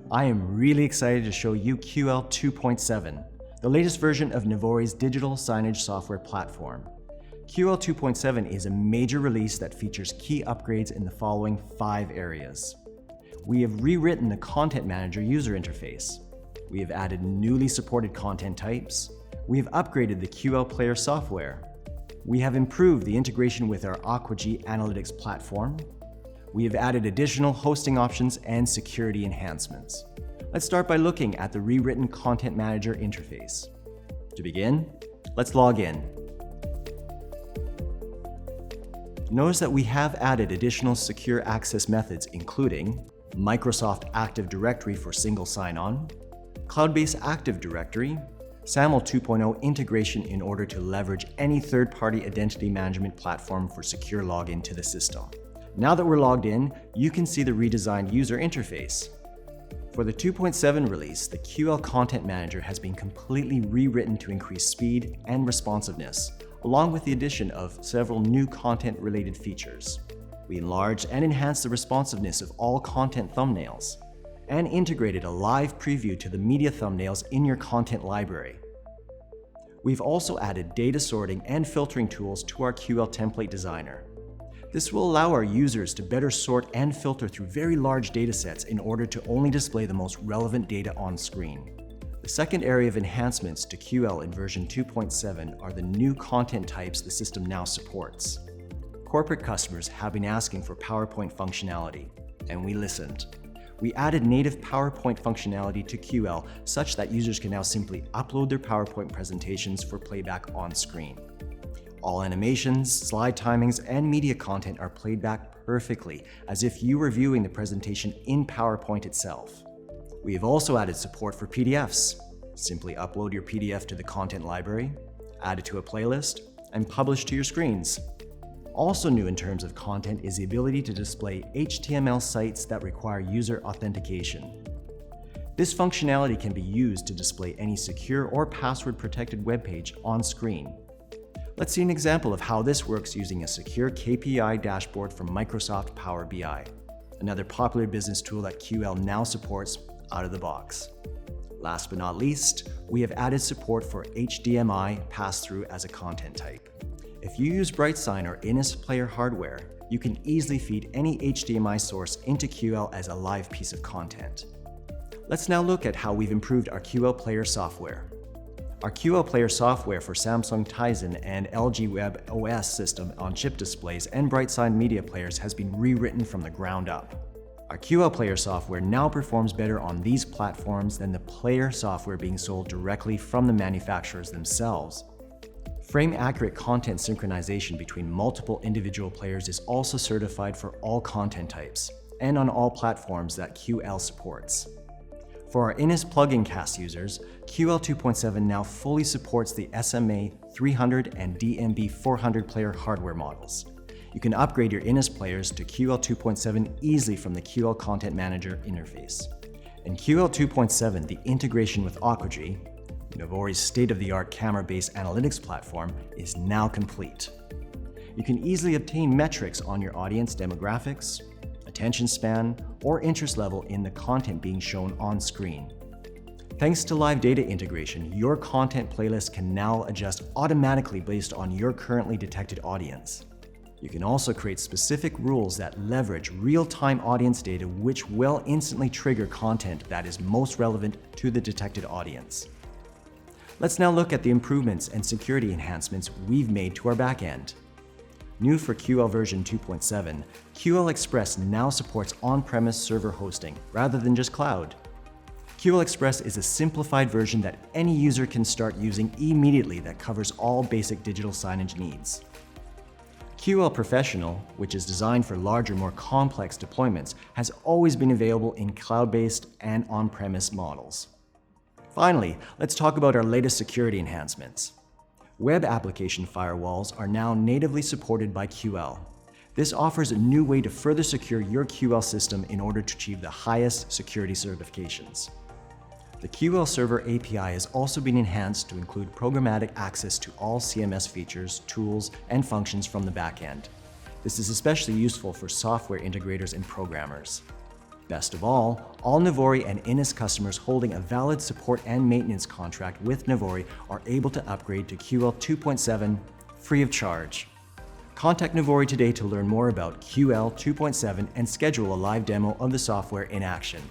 I am really excited to show you QL 2.7, the latest version of Navori's digital signage software platform. QL 2.7 is a major release that features key upgrades in the following 5 areas. We have rewritten the Content Manager user interface. We have added newly supported content types. We have upgraded the QL Player software. We have improved the integration with our AquaG analytics platform. We have added additional hosting options and security enhancements. Let's start by looking at the rewritten Content Manager interface. To begin, let's log in. Notice that we have added additional secure access methods, including Microsoft Active Directory for single sign-on, Cloud-based Active Directory, SAML 2.0 integration in order to leverage any third-party identity management platform for secure login to the system. Now that we're logged in, you can see the redesigned user interface. For the 2.7 release, the QL Content Manager has been completely rewritten to increase speed and responsiveness, along with the addition of several new content-related features. We enlarged and enhanced the responsiveness of all content thumbnails, and integrated a live preview to the media thumbnails in your content library. We've also added data sorting and filtering tools to our QL template designer. This will allow our users to better sort and filter through very large datasets in order to only display the most relevant data on screen. The second area of enhancements to QL in version 2.7 are the new content types the system now supports. Corporate customers have been asking for PowerPoint functionality, and we listened. We added native PowerPoint functionality to QL such that users can now simply upload their PowerPoint presentations for playback on screen. All animations, slide timings, and media content are played back perfectly, as if you were viewing the presentation in PowerPoint itself. We have also added support for PDFs. Simply upload your PDF to the content library, add it to a playlist, and publish to your screens. Also new in terms of content is the ability to display HTML sites that require user authentication. This functionality can be used to display any secure or password-protected web page on screen. Let's see an example of how this works using a secure KPI dashboard from Microsoft Power BI, another popular business tool that QL now supports out of the box. Last but not least, we have added support for HDMI pass-through as a content type. If you use BrightSign or Innis Player hardware, you can easily feed any HDMI source into QL as a live piece of content. Let's now look at how we've improved our QL Player software. Our QL Player software for Samsung Tizen and LG Web OS system on chip displays and BrightSign media players has been rewritten from the ground up. Our QL Player software now performs better on these platforms than the player software being sold directly from the manufacturers themselves. Frame-accurate content synchronization between multiple individual players is also certified for all content types and on all platforms that QL supports. For our Innis plugin cast users, QL 2.7 now fully supports the SMA 300 and DMB 400 player hardware models. You can upgrade your Innis players to QL 2.7 easily from the QL Content Manager interface. In QL 2.7, the integration with AquaG, Navori's state-of-the-art camera-based analytics platform, is now complete. You can easily obtain metrics on your audience demographics, attention span, or interest level in the content being shown on screen. Thanks to live data integration, your content playlist can now adjust automatically based on your currently detected audience. You can also create specific rules that leverage real-time audience data, which will instantly trigger content that is most relevant to the detected audience. Let's now look at the improvements and security enhancements we've made to our backend. New for QL version 2.7, QL Express now supports on-premise server hosting rather than just cloud. QL Express is a simplified version that any user can start using immediately that covers all basic digital signage needs. QL Professional, which is designed for larger, more complex deployments, has always been available in cloud-based and on-premise models. Finally, let's talk about our latest security enhancements. Web application firewalls are now natively supported by QL. This offers a new way to further secure your QL system in order to achieve the highest security certifications. The QL Server API has also been enhanced to include programmatic access to all CMS features, tools, and functions from the backend. This is especially useful for software integrators and programmers. Best of all Navori and Innis customers holding a valid support and maintenance contract with Navori are able to upgrade to QL 2.7 free of charge. Contact Navori today to learn more about QL 2.7 and schedule a live demo of the software in action.